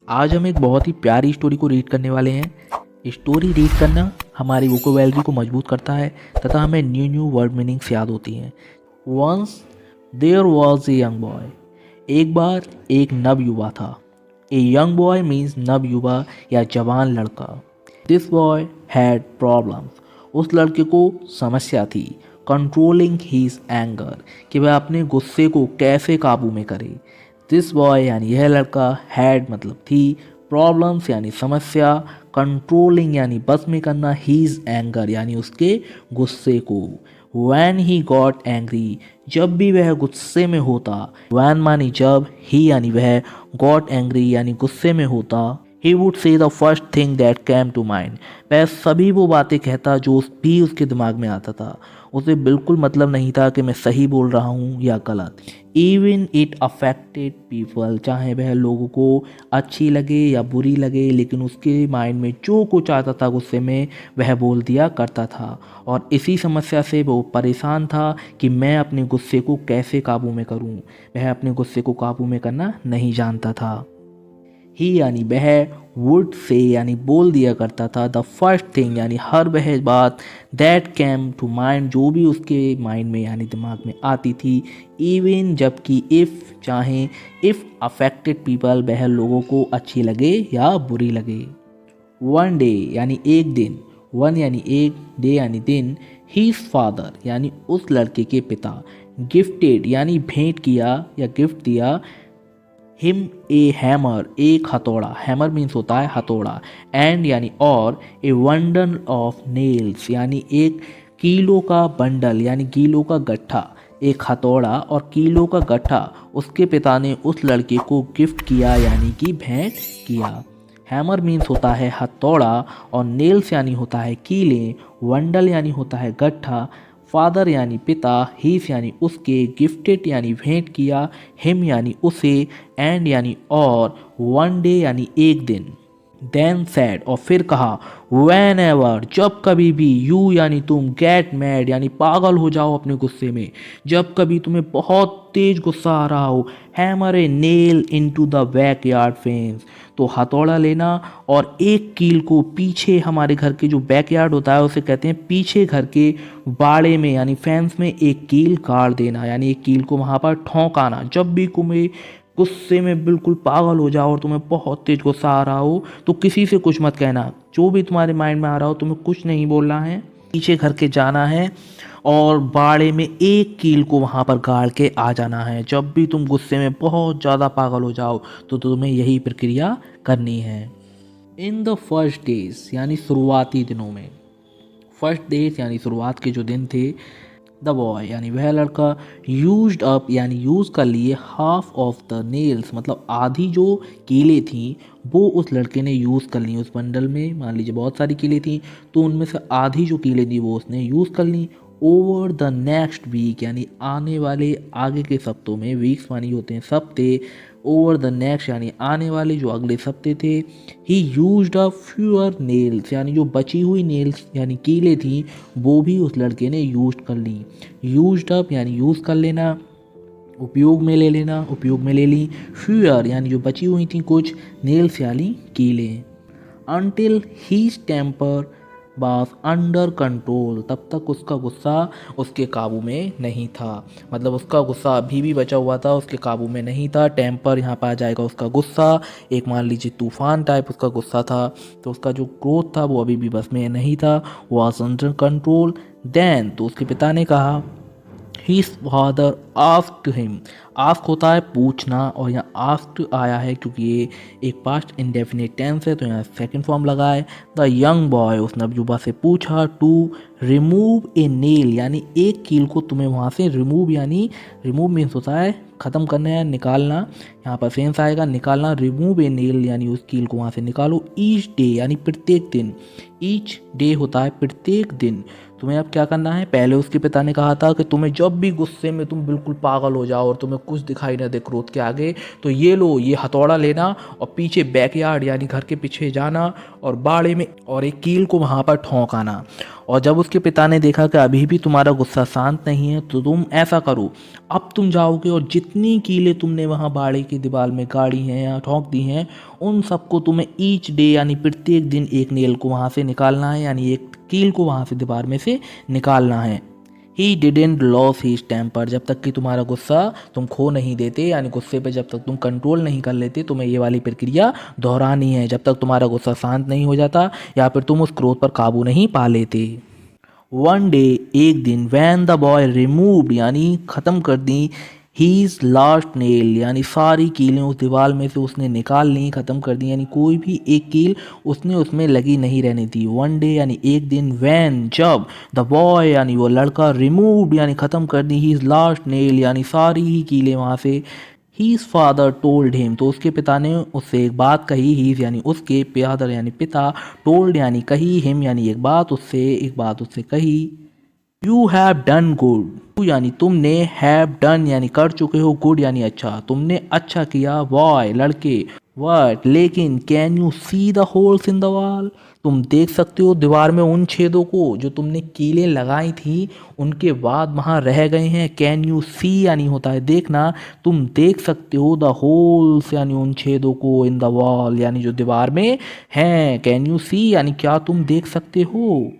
आज हम एक बहुत ही प्यारी स्टोरी को रीड करने वाले हैं। स्टोरी रीड करना हमारी वोकेबुलरी को मजबूत करता है तथा हमें न्यू न्यू वर्ड मीनिंग्स याद होती हैं। Once there was a young boy. एक बार एक नव युवा था। ए यंग बॉय मीन्स नव युवा या जवान लड़का। This boy had problems. उस लड़के को समस्या थी। कंट्रोलिंग हीज एंगर, कि वह अपने गुस्से को कैसे काबू में करे। दिस बॉय यानी यह लड़का, हैड मतलब थी, प्रॉब्लम्स यानी समस्या, कंट्रोलिंग यानी बस में करना, हीज एंगर यानी उसके गुस्से को। वैन ही गॉट एंग्री, जब भी वह गुस्से में होता। वैन मानी जब, ही यानी वह, गॉट एंग्री यानी गुस्से में होता। He would say the first thing that came to mind, वह सभी वो बातें कहता जो भी उसके दिमाग में आता था। उसे बिल्कुल मतलब नहीं था कि मैं सही बोल रहा हूँ या गलत। इवन इट अफेक्टेड पीपल, चाहे वह लोगों को अच्छी लगे या बुरी लगे, लेकिन उसके माइंड में जो कुछ आता था गुस्से में वह बोल दिया करता था। और इसी समस्या से वो परेशान था कि मैं अपने गुस्से को कैसे काबू में करूं। वह अपने गुस्से को काबू में करना नहीं जानता था। ही यानी वह, वुड से यानी बोल दिया करता था, द फर्स्ट थिंग यानी हर वह बात, दैट कैम टू माइंड जो भी उसके माइंड में यानी दिमाग में आती थी। इवन जबकि, इफ़ चाहे, इफ़ अफेक्टेड पीपल वह लोगों को अच्छी लगे या बुरी लगे। वन डे यानी एक दिन, वन यानी एक, डे यानी दिन। हीज फादर यानी उस लड़के के पिता, गिफ्टेड यानी भेंट किया या गिफ्ट दिया, हिम ए हैमर एक हथौड़ा, हैमर मीन्स होता है हथौड़ा, एंड यानी और, ए बंडल ऑफ नेल्स यानी एक कीलों का बंडल यानी कीलों का गट्ठा। एक हथौड़ा और कीलों का गट्ठा उसके पिता ने उस लड़के को गिफ्ट किया यानी कि भेंट किया। हैमर मीन्स होता है हथौड़ा और नेल्स यानी होता है कीले, बंडल यानी होता है गट्ठा, फादर यानी पिता, हीस यानी उसके, गिफ्टेड यानी भेंट किया, हिम यानी उसे, एंड यानी और, वन डे यानी एक दिन। देन सैड और फिर कहा, वैन एवर जब कभी भी, यू यानी तुम, गेट मैड यानी पागल हो जाओ अपने गुस्से में, जब कभी तुम्हें बहुत तेज गुस्सा आ रहा हो, hammer A nail into the backyard fence, तो हथौड़ा लेना और एक कील को पीछे, हमारे घर के जो बैकयार्ड होता है उसे कहते हैं पीछे घर के बाड़े में यानी फेंस में एक कील गाड़ देना, यानी एक कील को वहाँ पर ठोंकाना। जब भी तुम्हें गुस्से में बिल्कुल पागल हो जाओ और तुम्हें बहुत तेज गुस्सा आ रहा हो तो किसी से कुछ मत कहना, जो भी तुम्हारे माइंड में आ रहा हो तुम्हें कुछ नहीं बोलना है, पीछे घर के जाना है और बाड़े में एक कील को वहाँ पर गाड़ के आ जाना है। जब भी तुम गुस्से में बहुत ज़्यादा पागल हो जाओ तो तुम्हें यही प्रक्रिया करनी है। इन द फर्स्ट डेज यानी शुरुआती दिनों में, फर्स्ट डेज यानी शुरुआत के जो दिन थे, द बॉय यानी वह लड़का, यूज्ड अप यानी यूज़ कर लिए, हाफ ऑफ द नेल्स मतलब आधी जो कीलें थी वो उस लड़के ने यूज़ कर ली। उस बंडल में मान लीजिए बहुत सारी कीलें थी तो उनमें से आधी जो कीलें थी वो उसने यूज़ कर ली। ओवर द नेक्स्ट वीक यानी आने वाले आगे के सप्तों में, वीक्स मानी होते हैं सप्ते, ओवर द नेक्स्ट यानी आने वाले जो अगले सप्ते थे। ही यूज्ड अप फ्यूअर नेल्स यानी जो बची हुई नेल्स यानी कीलें थी वो भी उस लड़के ने यूज कर ली। यूज्ड अप यानी यूज़ कर लेना, उपयोग में ले लेना, उपयोग में ले ली। फ्यूअर यानी जो बची हुई थी कुछ, नेल्स यानी कीलें। Until his temper was under control, तब तक उसका गुस्सा उसके काबू में नहीं था, मतलब उसका गुस्सा अभी भी बचा हुआ था, उसके काबू में नहीं था। टेम्पर यहाँ पर आ जाएगा उसका गुस्सा, एक मान लीजिए तूफान टाइप उसका गुस्सा था, तो उसका जो क्रोध था वो अभी भी बस में नहीं था, वाज अंडर कंट्रोल। देन तो उसके पिता ने कहा, his father asked him, ask होता है पूछना और यहाँ आस्क्ड आया है क्योंकि ये एक पास्ट इंडेफिनिट टेंस है तो यहाँ सेकंड फॉर्म लगा है। द यंग बॉय उसने नवयुवा से पूछा, टू रिमूव ए नेल यानी एक कील को तुम्हें वहाँ से रिमूव, यानी रिमूव मीन्स होता है ख़त्म करना है, निकालना, यहाँ पर सेंस आएगा निकालना। रिमूव ए नेल यानी उस कील को वहाँ से निकालो। ईच डे यानी प्रत्येक दिन, ईच डे होता है प्रत्येक दिन। तुम्हें अब क्या करना है, पहले उसके पिता ने कहा था कि तुम्हें जब भी गुस्से में तुम बिल्कुल पागल हो जाओ और तुम्हें कुछ दिखाई ना दे क्रोध के आगे तो ये लो, ये हथौड़ा लेना और पीछे बैकयार्ड यानी घर के पीछे जाना और बाड़े में और एक कील को वहाँ पर ठोंकाना। और जब उसके पिता ने देखा कि अभी भी तुम्हारा गुस्सा शांत नहीं है तो तुम ऐसा करो, अब तुम जाओगे और जितनी कीलें तुमने वहाँ बाड़े की दीवार में गाड़ी हैं या ठोंक दी हैं, उन सबको तुम्हें ईच डे यानी प्रत्येक दिन एक नेल को वहाँ से निकालना है, यानी एक कील को वहाँ से दीवार में से निकालना है। He didn't lose his temper, जब तक कि तुम्हारा गुस्सा तुम खो नहीं देते, यानी गुस्से पे जब तक तुम कंट्रोल नहीं कर लेते, तुम्हें ये वाली प्रक्रिया दोहरानी है जब तक तुम्हारा गुस्सा शांत नहीं हो जाता या फिर तुम उस क्रोध पर काबू नहीं पा लेते। वन डे, एक दिन, वैन द बॉय रिमूव्ड यानी ख़त्म कर दी हीज लास्ट नेल, यानी सारी कीलें उस दीवार में से उसने निकाल ली, ख़त्म कर दी, यानी कोई भी एक कील उसने उसमें लगी नहीं रहनी थी। वन डे यानी एक दिन, वैन जब, द बॉय यानी वो लड़का, रिमूव्ड यानी ख़त्म कर दी हीज लास्ट नेल यानी सारी ही कीलें वहाँ से। हीज फादर टोल्ड हिम, तो उसके पिता ने उससे एक बात कही। हीज यानी उसके, फादर यानी पिता, टोल्ड यानी कही, हिम यानी एक बात उससे कही। You have done good, you यानी तुमने, हैव डन यानी कर चुके हो, गुड यानी अच्छा, तुमने अच्छा किया। बॉय लड़के, वट लेकिन, can you see the holes in the wall, तुम देख सकते हो दीवार में उन छेदों को जो तुमने कीलें लगाई थी उनके बाद वहाँ रह गए हैं। कैन यू सी यानी होता है देखना, तुम देख सकते हो, द होल्स यानी उन छेदों को, इन द वॉल यानी जो दीवार में हैं। कैन यू सी यानी क्या तुम देख सकते हो।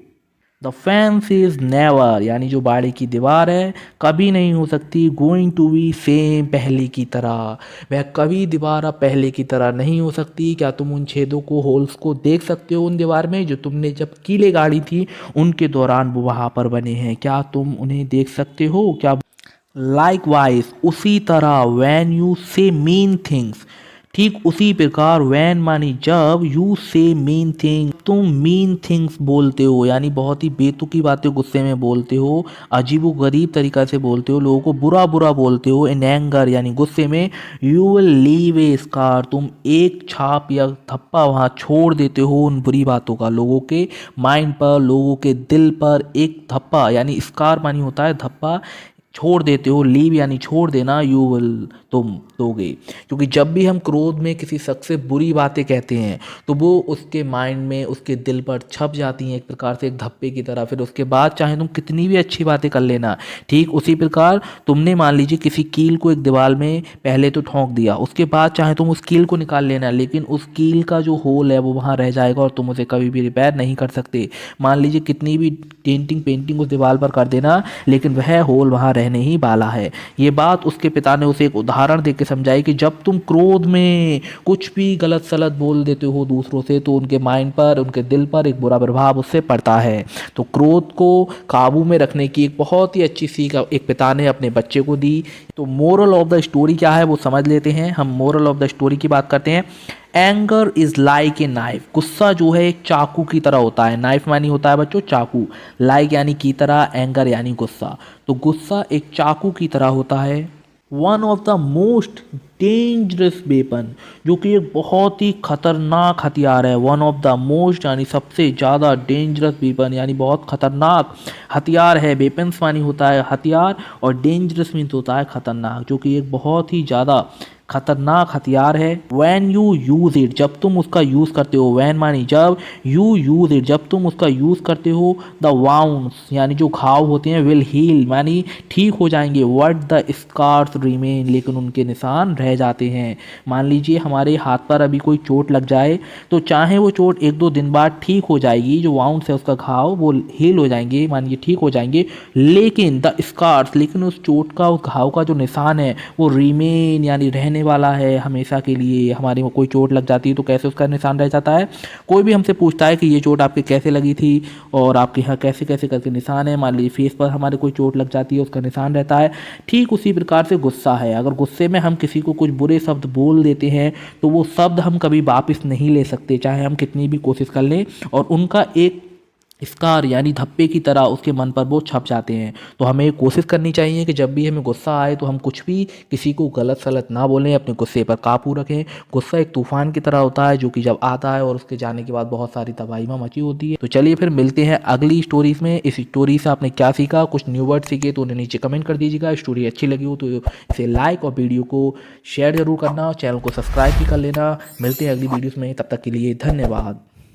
द फेंस इज नेवर यानी जो बाड़े की दीवार है कभी नहीं हो सकती गोइंग टू बी सेम पहले की तरह, वह कभी दीवार अब पहले की तरह नहीं हो सकती। क्या तुम उन छेदों को, होल्स को देख सकते हो उन दीवार में जो तुमने जब कीले गाड़ी थी उनके दौरान वो वहाँ पर बने हैं, क्या तुम उन्हें देख सकते हो क्या। लाइकवाइज उसी तरह, वैन यू से मीन थिंग्स, ठीक उसी प्रकार, वैन मानी जब, यू से मीन थिंग तुम मीन थिंग्स बोलते हो यानी बहुत ही बेतुकी बातें गुस्से में बोलते हो, अजीबो गरीब तरीका से बोलते हो, लोगों को बुरा बुरा बोलते हो, इन एंगर यानी गुस्से में, you will leave A scar, तुम एक छाप या थप्पा वहाँ छोड़ देते हो उन बुरी बातों का, लोगों के माइंड पर, लोगों के दिल पर एक थप्पा यानी स्कार मानी होता है धप्पा, छोड़ देते हो। लीव यानी छोड़ देना, यू विल तुम दोगे, क्योंकि जब भी हम क्रोध में किसी शख्स से बुरी बातें कहते हैं तो वो उसके माइंड में, उसके दिल पर छप जाती हैं एक प्रकार से एक धप्पे की तरह। फिर उसके बाद चाहे तुम कितनी भी अच्छी बातें कर लेना, ठीक उसी प्रकार तुमने मान लीजिए किसी कील को एक दीवार में पहले तो ठोंक दिया, उसके बाद चाहे तुम उस कील को निकाल लेना, लेकिन उस कील का जो होल है वो वहाँ रह जाएगा और तुम उसे कभी भी रिपेयर नहीं कर सकते। मान लीजिए कितनी भी पेंटिंग उस दीवार पर कर देना, लेकिन वह होल वहाँ रहने ही वाला है। ये बात उसके पिता ने उसे एक उदाहरण देकर समझाई कि जब तुम क्रोध में कुछ भी गलत सलत बोल देते हो दूसरों से तो उनके माइंड पर, उनके दिल पर एक बुरा प्रभाव उससे पड़ता है। तो क्रोध को काबू में रखने की एक बहुत ही अच्छी सीख एक पिता ने अपने बच्चे को दी। तो मोरल ऑफ द स्टोरी क्या है वो समझ लेते हैं। हम मोरल ऑफ द स्टोरी की बात करते हैं। Anger is like a knife, गुस्सा जो है एक चाकू की तरह होता है। नाइफ मानी होता है बच्चों चाकू, लाइक यानी की तरह, एंगर यानी गुस्सा। तो गुस्सा एक चाकू की तरह होता है। One of the most dangerous weapon, जो कि एक बहुत ही खतरनाक हथियार है। वन ऑफ द मोस्ट यानी सबसे ज़्यादा, डेंजरस वेपन यानी बहुत खतरनाक हथियार है। वेपन्स मानी होता है हथियार और डेंजरस मीन्स होता है खतरनाक, जो कि एक बहुत ही ज़्यादा खतरनाक हथियार है। वैन यू यूज़ इट, जब तुम उसका यूज़ करते हो, वैन मानी जब, यू यूज़ इट जब तुम उसका यूज़ करते हो, द वाउंड्स यानी जो घाव होते हैं, विल हील मानी ठीक हो जाएंगे, वट द स्कार्स रिमेन लेकिन उनके निशान रह जाते हैं। मान लीजिए हमारे हाथ पर अभी कोई चोट लग जाए तो चाहे वो चोट एक दो दिन बाद ठीक हो जाएगी, जो वाउंड्स है उसका घाव वो हील हो जाएंगे, मानिए ठीक हो जाएंगे, लेकिन द स्कार्स लेकिन उस चोट का, उस घाव का जो निशान है वो रिमेन यानी रहने वाला है हमेशा के लिए। हमारे में कोई चोट लग जाती है तो कैसे उसका निशान रह जाता है। कोई भी हमसे पूछता है कि ये चोट आपके कैसे लगी थी और आपके यहाँ कैसे कैसे करके निशान है, मान लीजिए फेस पर हमारे कोई चोट लग जाती है उसका निशान रहता है। ठीक उसी प्रकार से गुस्सा है, अगर गुस्से में हम किसी को कुछ बुरे शब्द बोल देते हैं तो वो शब्द हम कभी वापस नहीं ले सकते, चाहे हम कितनी भी कोशिश कर लें, और उनका एक स्कार यानी धब्बे की तरह उसके मन पर वो छप जाते हैं। तो हमें कोशिश करनी चाहिए कि जब भी हमें गुस्सा आए तो हम कुछ भी किसी को गलत सलत ना बोलें, अपने गुस्से पर काबू रखें। गुस्सा एक तूफान की तरह होता है जो कि जब आता है और उसके जाने के बाद बहुत सारी तबाही मची होती है। तो चलिए फिर मिलते हैं अगली स्टोरीज में। इस स्टोरी से आपने क्या सीखा, कुछ न्यू वर्ड सीखे तो उन्हें नीचे कमेंट कर दीजिएगा। स्टोरी अच्छी लगी हो तो इसे लाइक और वीडियो को शेयर जरूर करना, चैनल को सब्सक्राइब भी कर लेना। मिलते हैं अगली वीडियोज़ में, तब तक के लिए धन्यवाद।